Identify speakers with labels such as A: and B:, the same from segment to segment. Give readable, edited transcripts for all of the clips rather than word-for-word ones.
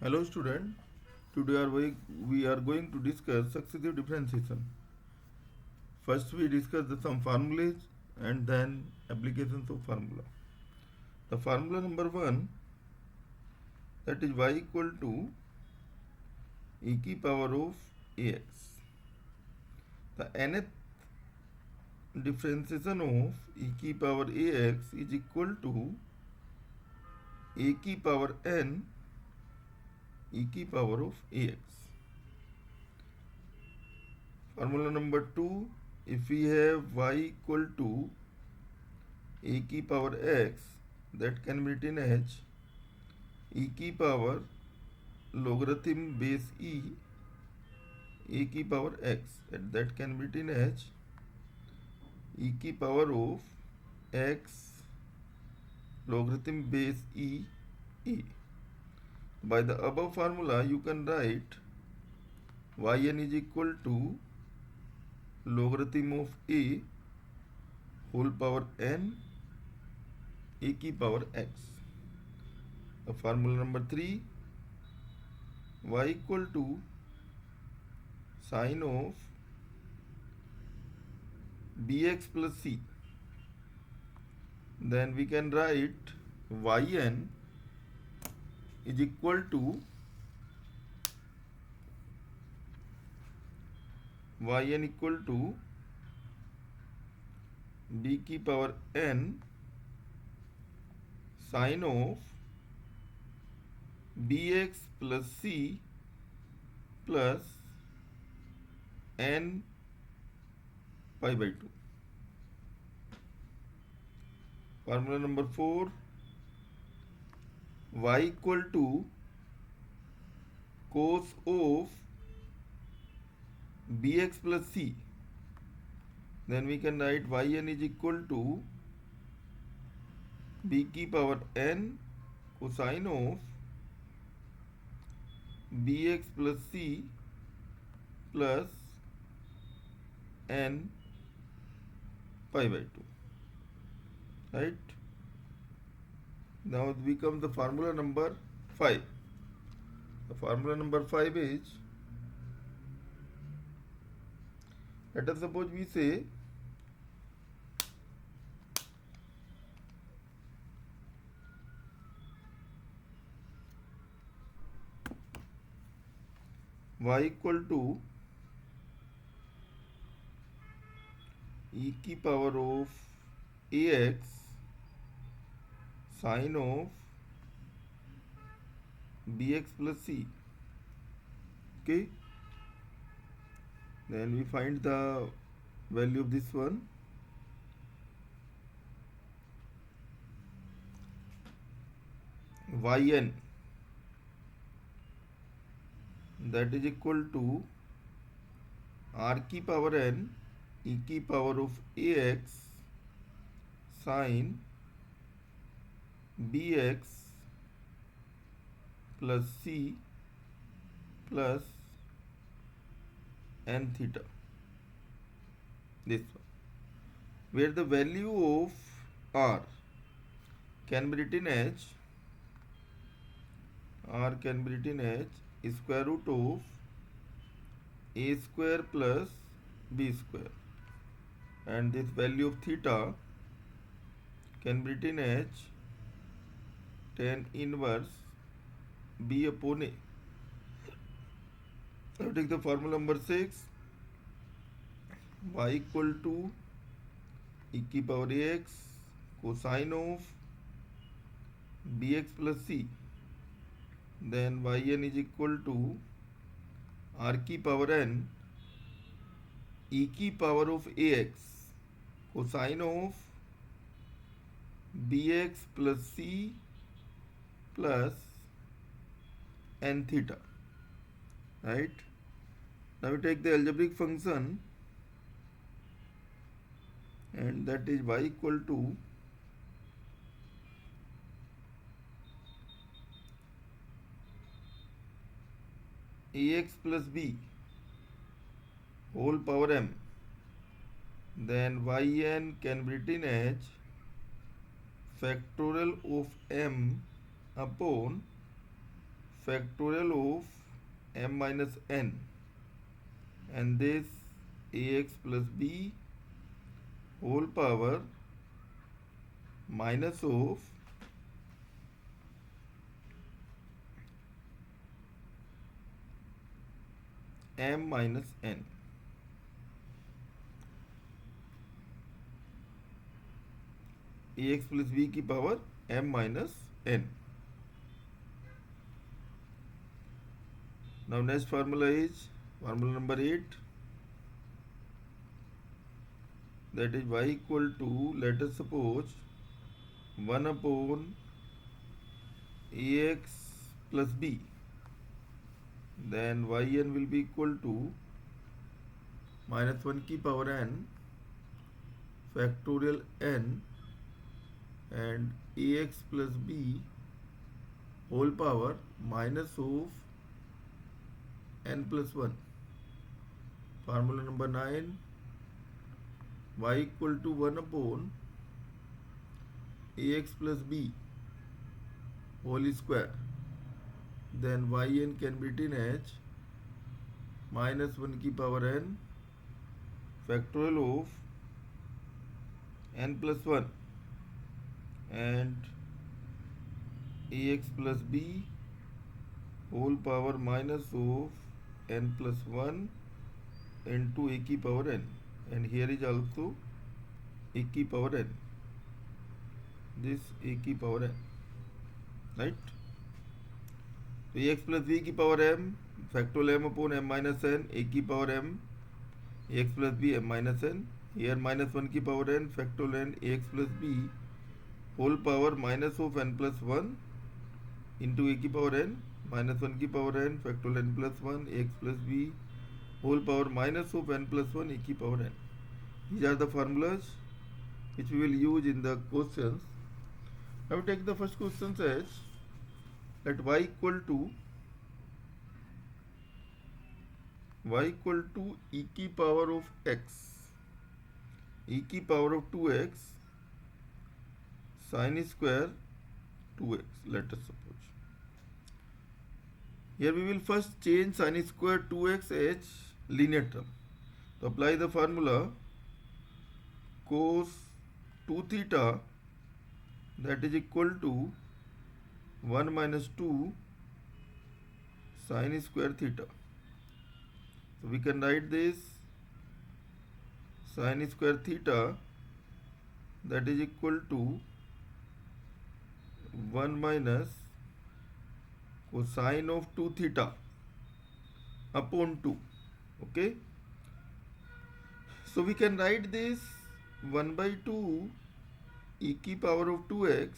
A: Hello student, today we are going to discuss successive differentiation. First we discuss some formulas and then applications of formula. The formula number 1, that is y equal to e की power of ax. The nth differentiation of e की power ax is equal to a की power n e की power of ax. Formula number 2, if we have y equal to a की power x, that can be written as e की power logarithm base e a की power x, and that can be written as e की power of x logarithm base e a. By the above formula you can write yn is equal to logarithm of a whole power n a की power x. Formula number 3, y equal to sine of bx plus c. Then we can write yn is equal to b की power n sine of bx plus c plus n pi by 2. Formula number 4, y equal to cos of bx plus c. Then we can write yn is equal to b की power n cosine of bx plus c plus n pi by 2. Right? Now it becomes the formula number 5. The formula number 5 is, let us suppose we say y equal to e की power of ax sine of bx plus c. Okay, then we find the value of this one. Yn, that is equal to r की power n e की power of ax sine bx plus c plus n theta. This one, where the value of r can be written as square root of a square plus b square, and this value of theta can be written as tan inverse b upon a. Now take the formula number 6, y equal to e की power ax cosine of bx plus c. Then yn is equal to r की power n e की power of ax cosine of bx plus c plus n theta. Right? Now we take the algebraic function, and that is y equal to ax plus b whole power m. Then yn can be written as factorial of m upon factorial of m minus n, and this ax plus b whole power minus of m minus n. ax plus b की power m minus n. Now next formula is formula number 8, that is y equal to, let us suppose, 1 upon ax plus b, then yn will be equal to minus 1 की power n factorial n and ax plus b whole power minus of n plus 1. Formula number 9, y equal to 1 upon ax plus b whole square, then yn can be written as minus 1 की power n factorial of n plus 1 and ax plus b whole power minus of n plus 1 into a की power n, and here is also a की power n, this a की power n, right? तो ax plus b की power m factorial m upon m minus n a की power m ax plus b m minus n, here minus 1 की power n factorial n ax plus b whole power minus of n plus 1 into a की power n minus 1 की power n factorial n plus 1 ax plus b whole power minus of n plus 1 a की power n. These are the formulas which we will use in the questions. Now take the first question as, let y equal to e की power of x, e की power of 2x sin square 2x, let us suppose. Here we will first change sin square 2x as linear term. To apply the formula cos 2 theta, that is equal to 1 minus 2 sin square theta. So we can write this sin square theta, that is equal to 1 minus cosine of 2 theta upon 2. Okay, so we can write this 1 by 2 e की power of 2x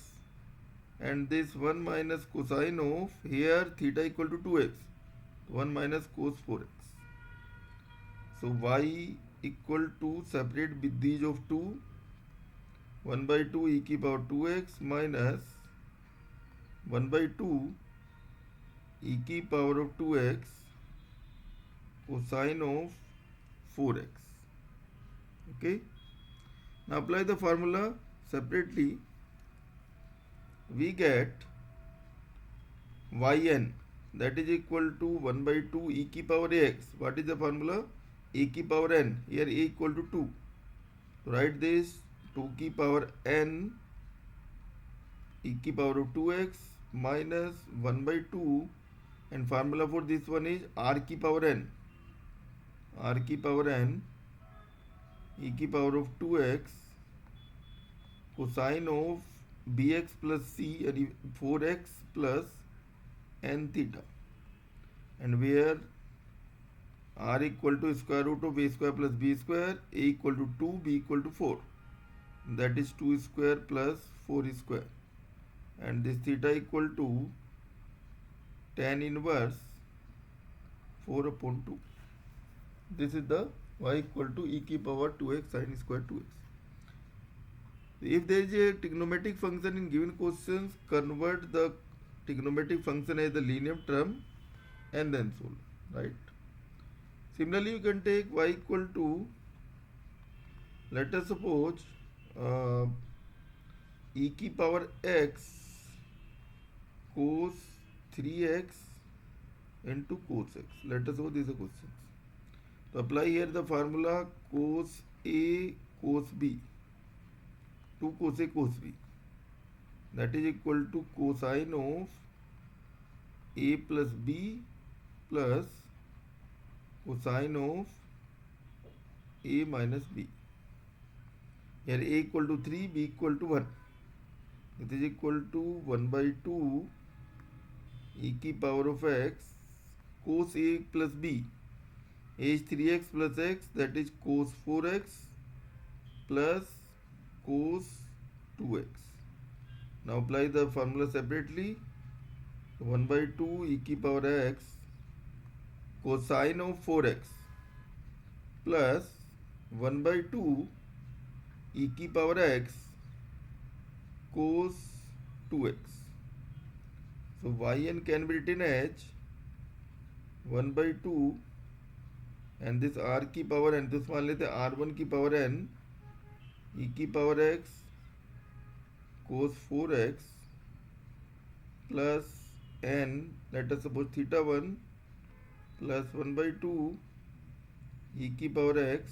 A: and this 1 minus cosine of, here theta equal to 2x, 1 minus cos 4x. So y equal to, separate with these of 2, 1 by 2 e की power 2x minus 1 by 2 e की power of 2x cosine of 4x. Okay, now apply the formula separately. We get yn, that is equal to 1 by 2 e की power x. What is the formula? e की power n, here a equal to 2. So write this 2 की power n e की power of 2x minus 1 by 2, and formula for this one is r की power n, r की power n e की power of 2x cosine of bx plus c and 4x plus n theta, and where r equal to square root of a square plus b square, a equal to 2, b equal to 4, that is 2 square plus 4 square, and this theta equal to tan inverse 4 upon 2. This is the y equal to e की power 2x sin square 2x. If there is a trigonometric function in given questions, convert the trigonometric function as the linear term and then solve, right? Similarly, you can take y equal to, let us suppose, e की power x cos 3x into cos x. Let us know this is a question. So apply here the formula cos A cos B, 2 cos A cos B, that is equal to cosine of A plus B plus cosine of A minus B. Here A equal to 3, B equal to 1. It is equal to 1 by 2 e की power of x cos A plus B. A is 3x plus x, that is cos 4x plus cos 2x. Now apply the formula separately. 1 by 2 e की power x cosine of 4x plus 1 by 2 e की power x cos 2x. So yn can be written as 1 by 2 and this r की power n, तो मान लेते हैं r1 की power n e की power x cos 4x plus n, let us suppose theta 1 plus 1 by 2 e की power x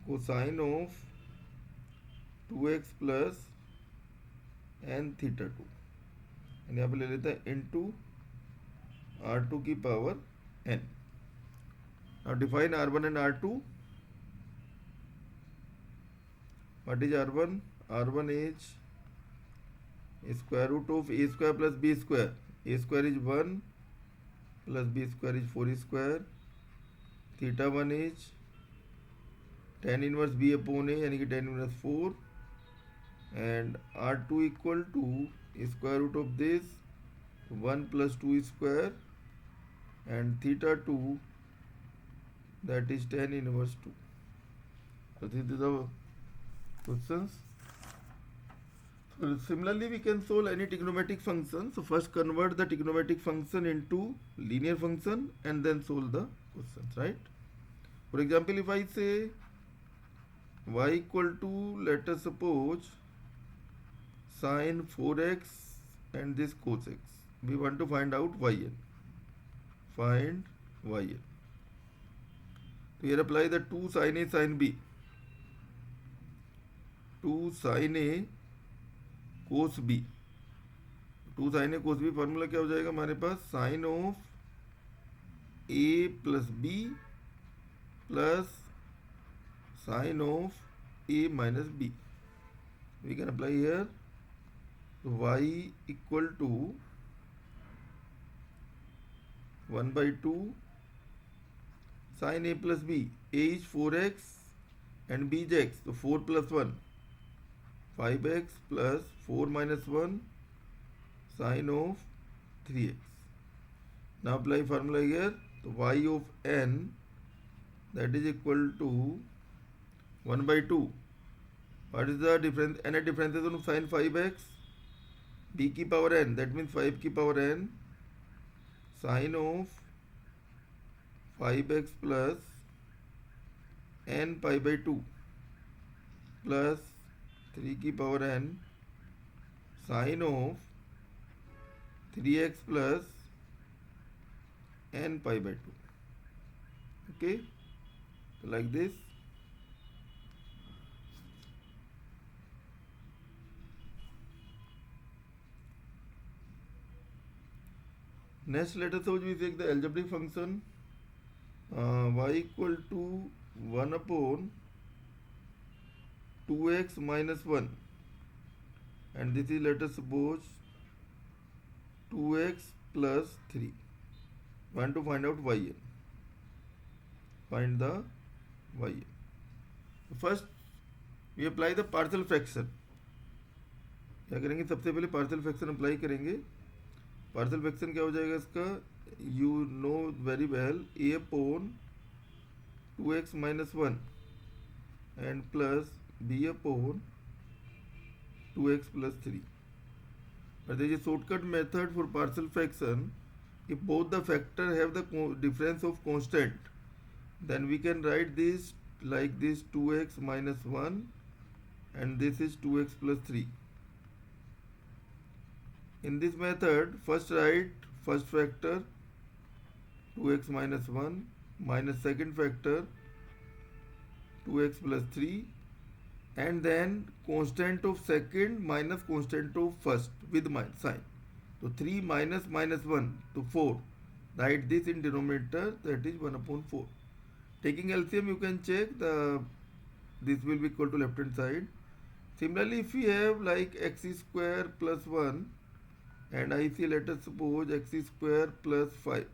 A: cosine of 2x plus n theta 2, and यहाँ पे ले लेते हैं into r2 की power n. Now define r1 and r2. What is r1? R1 is square root of a square plus b square. A square is 1 plus b square is 4 square. Theta 1 is tan inverse b upon a, यानी कि tan inverse 4, and r2 equal to square root of this 1 plus 2 square and theta 2, that is tan inverse 2. So this is our questions. So similarly we can solve any trigonometric function. So first convert the trigonometric function into linear function and then solve the questions, right? For example, if I say y equal to, let us suppose, sin 4x and this cos x, we want to find out yn. Find yn. So here apply the 2 sin A sin B. 2 sin A cos B. 2 sin A cos B formula क्या हो जाएगा हमारे पास? Sine of A plus B plus sine of A minus B. We can apply here. So y equal to 1 by 2 sin A plus B. A is 4x and B is x. So 4 plus 1, 5x plus 4 minus 1 sin of 3x. Now apply formula here. So y of n, that is equal to 1 by 2. What is the difference? N differentiation of sin 5x. B की power n, that means 5 की power n sin of 5x plus n pi by 2 plus 3 की power n sin of 3x plus n pi by 2. Okay, so like this. Next, let us suppose we take the algebraic function y equal to 1 upon 2x minus 1, and this is, let us suppose, 2x plus 3. Want to find out yn. Find the yn. First we apply the partial fraction. क्या करेंगे? सबसे पहले partial fraction apply करेंगे. Partial fraction क्या हो जाएगा इसका? You know very well, A upon 2x minus 1 and plus b upon 2x plus 3. But there is a shortcut method for partial fraction. If both the factors have the difference of constant, then we can write this like this: 2x minus 1 and this is 2x plus 3. In this method, first write first factor 2x minus 1 minus second factor 2x plus 3, and then constant of second minus constant of first with sign. So 3 minus minus 1 to 4. Write this in denominator, that is 1 upon 4. Taking LCM, you can check this will be equal to left hand side. Similarly, if we have like x square plus 1 and I see, let us suppose x square plus 5.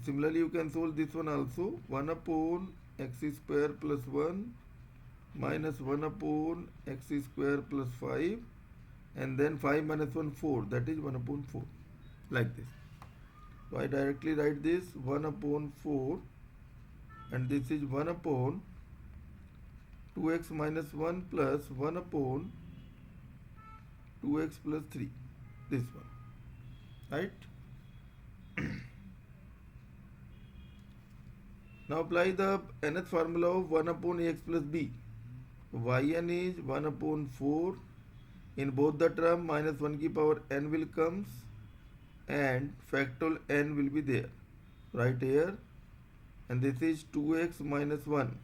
A: Similarly, you can solve this one also. 1 upon x square plus 1 minus 1 upon x square plus 5, and then 5 minus 1 4, that is 1 upon 4, like this. So I directly write this 1 upon 4, and this is 1 upon 2x minus 1 plus 1 upon 2x plus 3, this one, right? Now apply the nth formula of 1 upon ax plus b. Yn is 1 upon 4. In both the term, minus 1 की power n will comes and factorial n will be there, right here. And this is 2x minus 1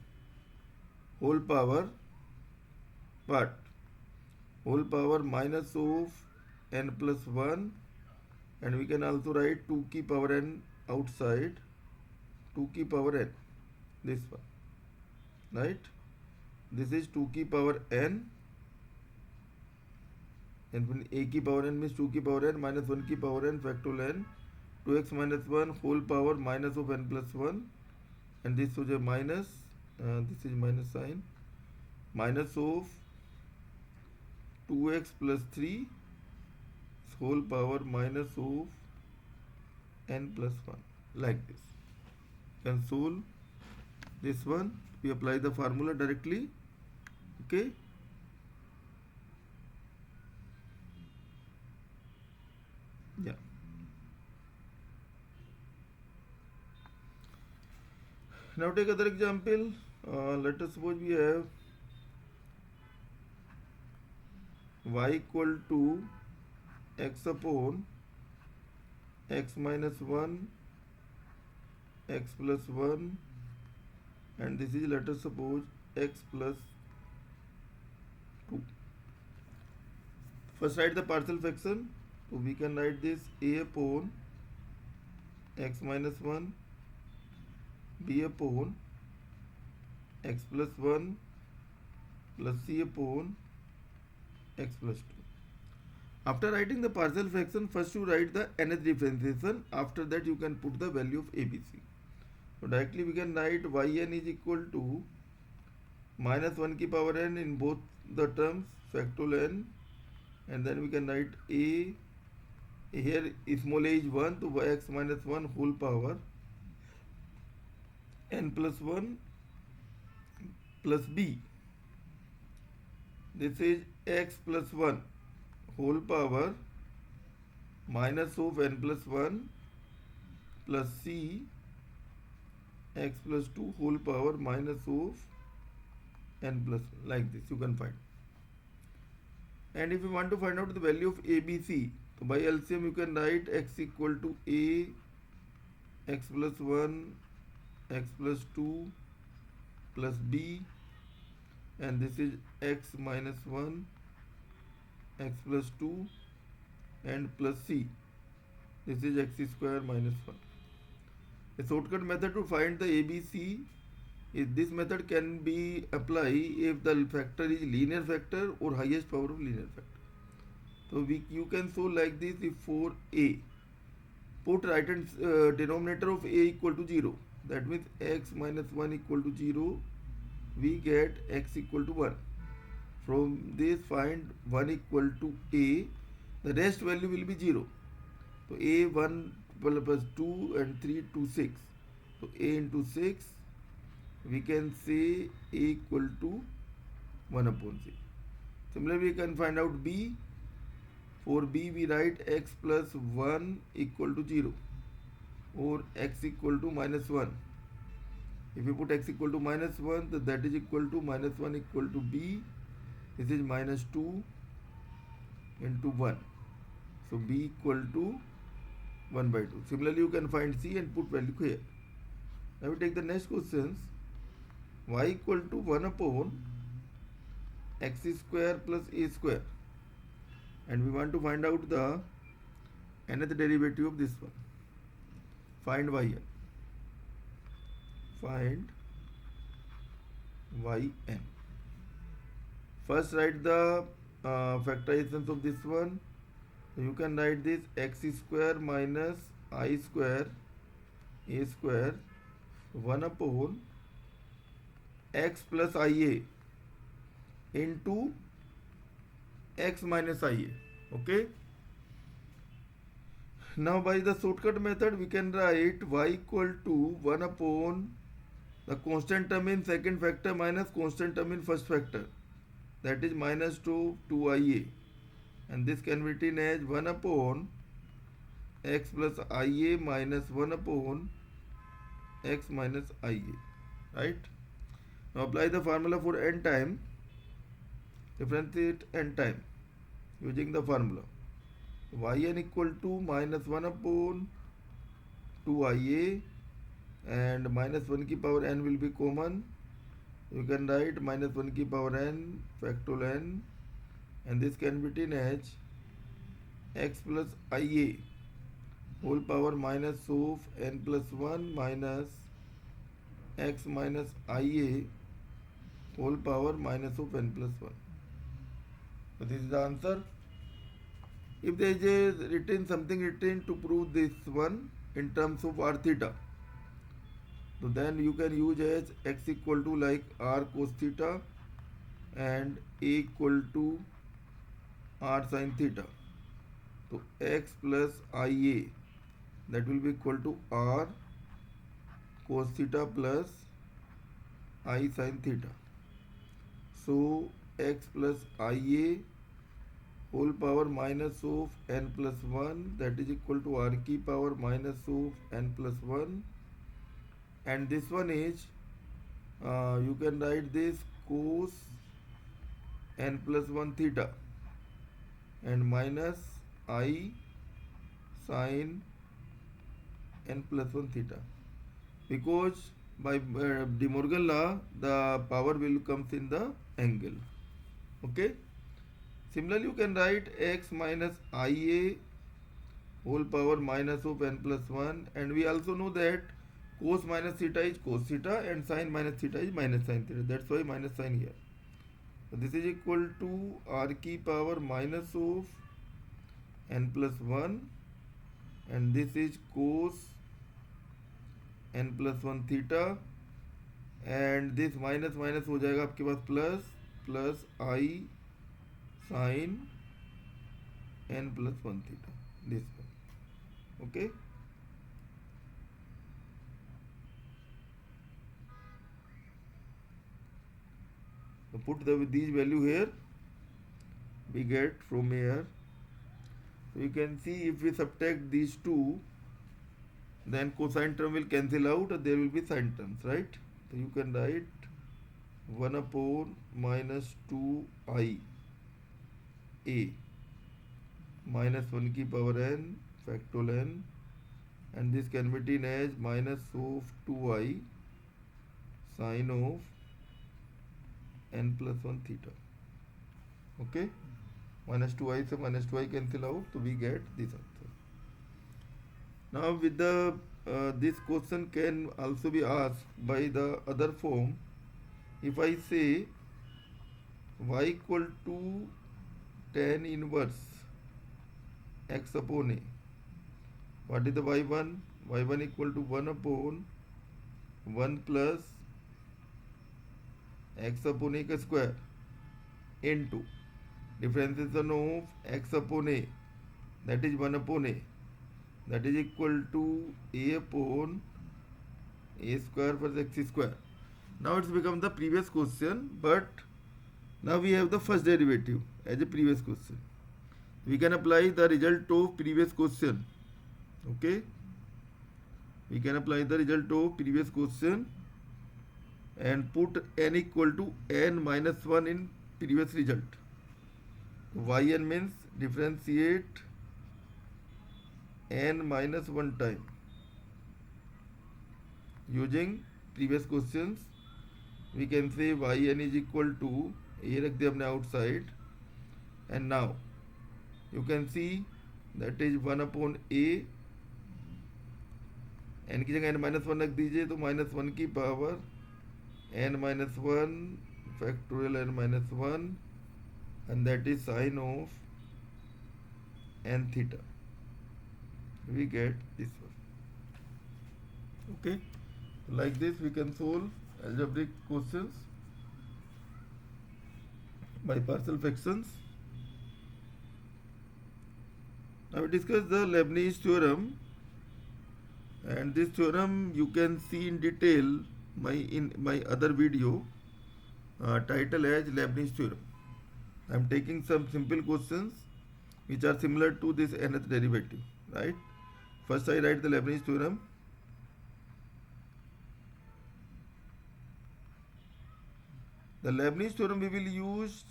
A: whole power, what? Whole power minus of n plus 1, and we can also write 2 की power n outside, 2 की power n, this one, right? This is 2 की power n, and when a की power n means 2 की power n minus 1 की power n factorial n, 2x minus 1 whole power minus of n plus 1, and this was a minus, this is minus sign, minus of 2x plus 3 whole power minus of n plus 1, like this. You can solve this one. We apply the formula directly. Okay. Yeah. Now take other example. Let us suppose we have y equal to x upon x minus 1, x plus 1, and this is, let us suppose, x plus 2. First write the partial fraction. So we can write this a upon x minus 1, b upon x plus 1 plus c upon x plus 2. After writing the partial fraction, first you write the nth differentiation. After that you can put the value of ABC. So directly we can write yn is equal to minus 1 की power n in both the terms, factorial n, and then we can write a, here small a is 1, so x minus 1 whole power n plus 1 plus b. This is x plus 1 whole power minus of n plus 1 plus c x plus 2 whole power minus of n plus 1, like this you can find. And if you want to find out the value of ABC, so by LCM you can write x equal to a, x plus 1, x plus 2 plus b, and this is x minus 1, x plus 2, and plus c. This is x square minus 1. A shortcut method to find the ABC is, this method can be applied if the factor is linear factor or highest power of linear factor. So you can solve like this. If for a, put right hand denominator of a equal to 0, that means x minus 1 equal to 0, we get x equal to 1. From this find 1 equal to a, the rest value will be 0. So a 1 plus 2 and 3 to 6. So a into 6, we can say a equal to 1 upon 6. Similarly, we can find out b. For b, we write x plus 1 equal to 0 or x equal to minus 1. If you put x equal to minus 1, then that is equal to minus 1 equal to b. This is minus 2 into 1. So b equal to 1 by 2. Similarly, you can find C and put value here. Now we take the next questions. Y equal to 1 upon x square plus a square, and we want to find out the nth derivative of this one. Find yn. Find yn. First write the factorizations of this one. So you can write this x square minus I square a square 1 upon x plus ia into x minus ia. Okay. Now by the shortcut method we can write y equal to 1 upon the constant term in second factor minus constant term in first factor, that is minus 2ia, and this can be written as 1 upon x plus ia minus 1 upon x minus ia, right? Now apply the formula for n time, differentiate n time using the formula. Yn equal to minus 1 upon 2ia, and minus 1 की power n will be common. You can write minus 1 की power n factorial n, and this can be written as x plus ia whole power minus of n plus 1 minus x minus ia whole power minus of n plus 1. So this is the answer. If there is something written to prove this one in terms of r theta, so then you can use as x equal to like r cos theta and a equal to r sin theta. So x plus ia, that will be equal to r cos theta plus I sin theta. So x plus ia whole power minus of n plus 1, that is equal to r की power minus of n plus 1, and this one is you can write this cos n plus 1 theta and minus I sin n plus 1 theta, because by De Morgan law the power will comes in the angle. Okay. Similarly, you can write x minus ia whole power minus of n plus 1, and we also know that cos minus theta is cos theta and sin minus theta is minus sin theta. That's why minus sign here. So this is equal to r की power minus of n plus 1, and this is cos n plus 1 theta, and this minus minus हो जाएगा आपके पास plus I sin n plus 1 theta, this one. Okay. So put these value here, we get from here. So you can see if we subtract these two, then cosine term will cancel out, there will be sine terms, right? So you can write 1 upon minus 2i a minus 1 की power n factorial n, and this can be written as minus of 2i sin of n plus 1 theta. Okay, minus 2i से minus 2i cancel out, so we get this answer. Now with the this question can also be asked by the other form. If I say y equal to tan inverse x upon a, what is the y1? y1 equal to 1 upon 1 plus x upon a square into differentiation of x upon a, that is 1 upon a, that is equal to a upon a square plus x square. Now it's become the previous question, but now we have the first derivative as a previous question. We can apply the result of previous question. Okay, we can apply the result of previous question and put n equal to n minus 1 in previous result. Yn means differentiate n minus 1 time using previous questions. We can say yn is equal to, ये रख दिया हमने outside, and now you can see that is 1 upon a, n की जगह n minus 1 रख दीजिए तो minus 1 की power n minus 1 factorial n minus 1, and that is sine of n theta. We get this one. Okay, like this we can solve algebraic questions by partial fractions. Now we discuss the Leibniz theorem, and this theorem you can see in detail in my other video titled as Leibniz theorem. I am taking some simple questions which are similar to this nth derivative, right? First I write the Leibniz theorem. The Leibniz theorem we will use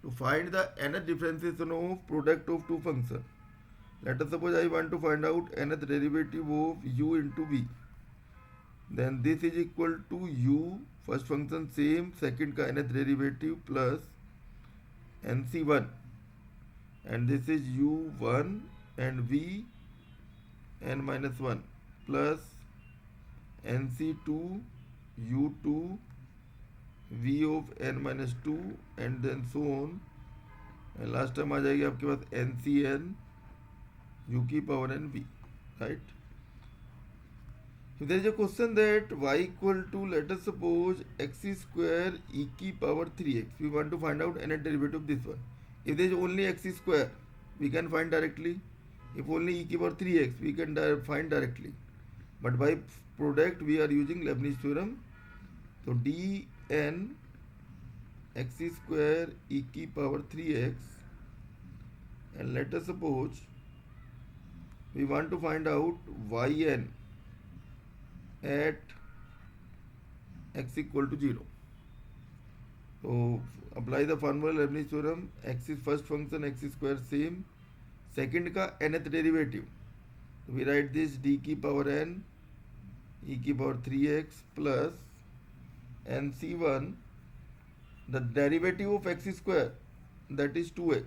A: to find the nth differentiation of product of two functions. Let us suppose I want to find out nth derivative of u into v. Then this is equal to u, first function same, second का nth derivative plus nc1, and this is u1 and v n minus 1 plus nc2 u2 v of n minus 2, and then so on, and last time आ जाएगी आपके पास ncn u की power n v, right? If there is a question that y equal to, let us suppose, x square e की power 3x, we want to find out nth derivative of this one. If there is only x square, we can find directly. If only e की power 3x, we can find directly. But by product, we are using Leibniz theorem. So dn x square e की power 3x, and let us suppose we want to find out yn at x equal to 0. So apply the formula Leibniz theorem. X is first function, x square same, second का nth derivative, so we write this d की power n e की power 3x plus nc1, the derivative of x square, that is 2x,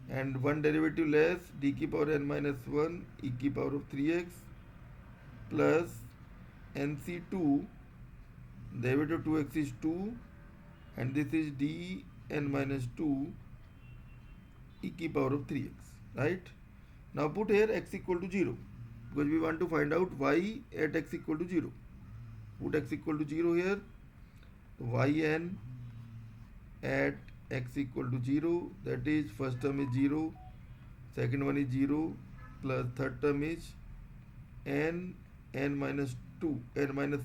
A: and one derivative less, d की power n minus 1 e की power of 3x plus nc2, derivative of 2x is 2, and this is d n minus 2 e की power of 3x, right? Now put here x equal to 0, because we want to find out y at x equal to 0. Put x equal to 0 here. Yn at x equal to 0, that is first term is 0, second one is 0, plus third term is n minus 2, n minus